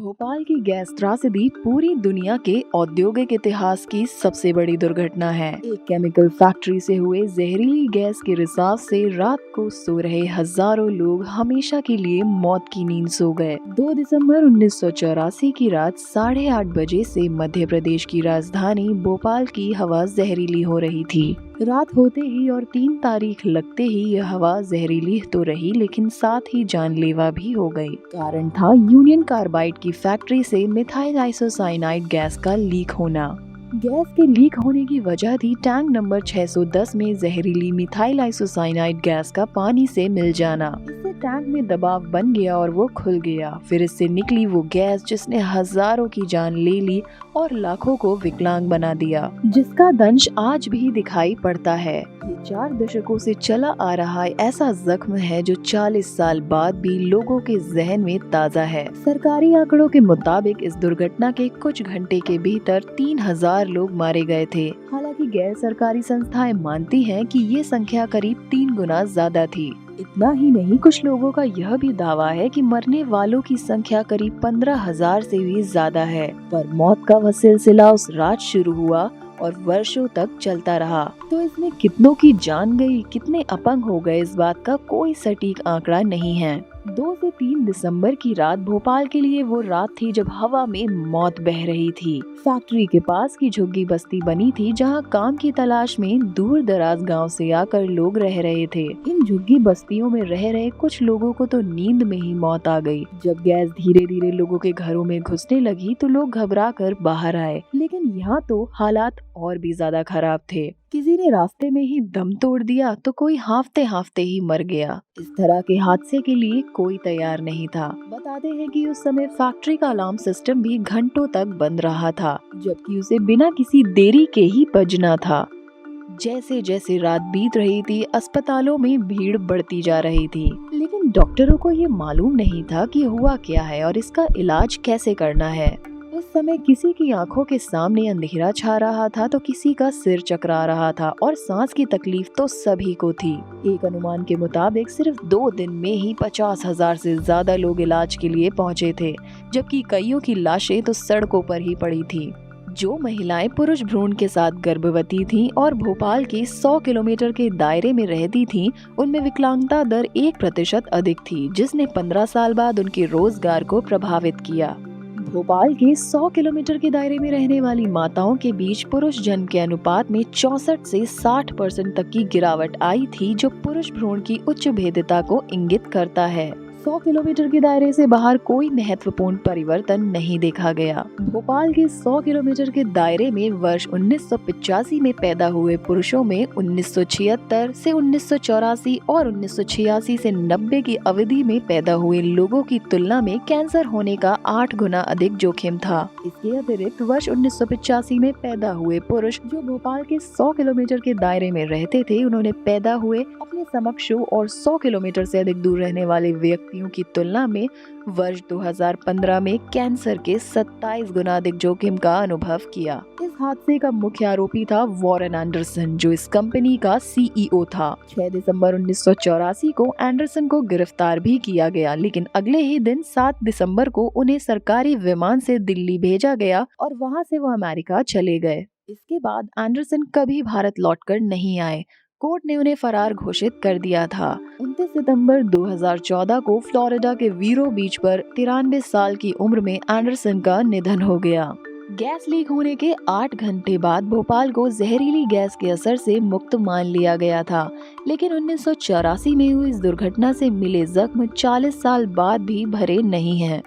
भोपाल की गैस त्रासदी पूरी दुनिया के औद्योगिक इतिहास की सबसे बड़ी दुर्घटना है। एक केमिकल फैक्ट्री से हुए जहरीली गैस के रिसाव से रात को सो रहे हजारों लोग हमेशा के लिए मौत की नींद सो गए। 2 दिसंबर 1984 की रात 8:30 बजे से मध्य प्रदेश की राजधानी भोपाल की हवा जहरीली हो रही थी। रात होते ही और 3 तारीख लगते ही यह हवा जहरीली तो रही, लेकिन साथ ही जानलेवा भी हो गई। कारण था यूनियन कार्बाइड की फैक्ट्री से मिथाइल आइसोसाइनाइड गैस का लीक होना। गैस के लीक होने की वजह थी टैंक नंबर 610 में जहरीली मिथाइल आइसोसाइनाइड गैस का पानी से मिल जाना। इससे टैंक में दबाव बन गया और वो खुल गया। फिर इससे निकली वो गैस जिसने हजारों की जान ले ली और लाखों को विकलांग बना दिया, जिसका दंश आज भी दिखाई पड़ता है। ये 4 दशकों से चला आ रहा ऐसा जख्म है जो 40 साल बाद भी लोगों के जहन में ताज़ा है। सरकारी आंकड़ों के मुताबिक इस दुर्घटना के कुछ घंटे के भीतर 3000 लोग मारे गए थे। हालांकि गैर सरकारी संस्थाएं मानती हैं कि ये संख्या करीब 3 गुना ज्यादा थी। इतना ही नहीं, कुछ लोगों का यह भी दावा है कि मरने वालों की संख्या करीब 15,000 से भी ज्यादा है। पर मौत का वह सिलसिला उस रात शुरू हुआ और वर्षों तक चलता रहा। तो इसमें कितनों की जान गई, कितने अपंग हो गए, इस बात का कोई सटीक आंकड़ा नहीं है। 2 से 3 दिसंबर की रात भोपाल के लिए वो रात थी जब हवा में मौत बह रही थी। फैक्ट्री के पास की झुग्गी बस्ती बनी थी जहां काम की तलाश में दूर दराज गांव से आकर लोग रह रहे थे। इन झुग्गी बस्तियों में रह रहे कुछ लोगों को तो नींद में ही मौत आ गई। जब गैस धीरे धीरे लोगों के घरों में घुसने लगी तो लोग घबरा कर बाहर आए, लेकिन यहाँ तो हालात और भी ज्यादा खराब थे। किसी ने रास्ते में ही दम तोड़ दिया तो कोई हांफते हांफते ही मर गया। इस तरह के हादसे के लिए कोई तैयार नहीं था। बताते हैं कि उस समय फैक्ट्री का अलार्म सिस्टम भी घंटों तक बंद रहा था, जबकि उसे बिना किसी देरी के ही बजना था। जैसे जैसे रात बीत रही थी, अस्पतालों में भीड़ बढ़ती जा रही थी, लेकिन डॉक्टरों को ये मालूम नहीं था कि हुआ क्या है और इसका इलाज कैसे करना है। उस समय किसी की आंखों के सामने अंधेरा छा रहा था तो किसी का सिर चकरा रहा था और सांस की तकलीफ तो सभी को थी। एक अनुमान के मुताबिक सिर्फ 2 दिन में ही 50,000 से ज्यादा लोग इलाज के लिए पहुंचे थे, जबकि कईयों की लाशें तो सड़कों पर ही पड़ी थी। जो महिलाएं पुरुष भ्रूण के साथ गर्भवती थीं और भोपाल के 100 किलोमीटर के दायरे में रहती थीं, उनमें विकलांगता दर 1% अधिक थी, जिसने 15 साल बाद उनके रोजगार को प्रभावित किया। भोपाल के 100 किलोमीटर के दायरे में रहने वाली माताओं के बीच पुरुष जन्म के अनुपात में 64 से 60% तक की गिरावट आई थी, जो पुरुष भ्रूण की उच्च भेद्यता को इंगित करता है। 100 किलोमीटर के दायरे से बाहर कोई महत्वपूर्ण परिवर्तन नहीं देखा गया। भोपाल के 100 किलोमीटर के दायरे में वर्ष 1985 में पैदा हुए पुरुषों में 1976 से 1984 और 1986 से 90 की अवधि में पैदा हुए लोगों की तुलना में कैंसर होने का 8 गुना अधिक जोखिम था। इसके अतिरिक्त वर्ष 1985 में पैदा हुए पुरुष जो भोपाल के 100 किलोमीटर के दायरे में रहते थे, उन्होंने पैदा हुए अपने समकक्षों और 100 किलोमीटर से अधिक दूर रहने वाले व्यक्तियों की तुलना में वर्ष 2015 में कैंसर के 27 गुना अधिक जोखिम का अनुभव किया। इस हादसे का मुख्य आरोपी था वॉरेन एंडरसन, जो इस कंपनी का सीईओ था। 6 दिसंबर 1984 को एंडरसन को गिरफ्तार भी किया गया, लेकिन अगले ही दिन 7 दिसंबर को उन्हें सरकारी विमान से दिल्ली भेजा गया और वहां से वो अमेरिका चले गए। इसके बाद एंडरसन कभी भारत लौटकर नहीं आए। कोर्ट ने उन्हें फरार घोषित कर दिया था। 29 सितंबर 2014 को फ्लोरिडा के वीरो बीच पर 93 साल की उम्र में एंडरसन का निधन हो गया। गैस लीक होने के 8 घंटे बाद भोपाल को जहरीली गैस के असर से मुक्त मान लिया गया था, लेकिन 1984 में हुई इस दुर्घटना से मिले जख्म 40 साल बाद भी भरे नहीं हैं।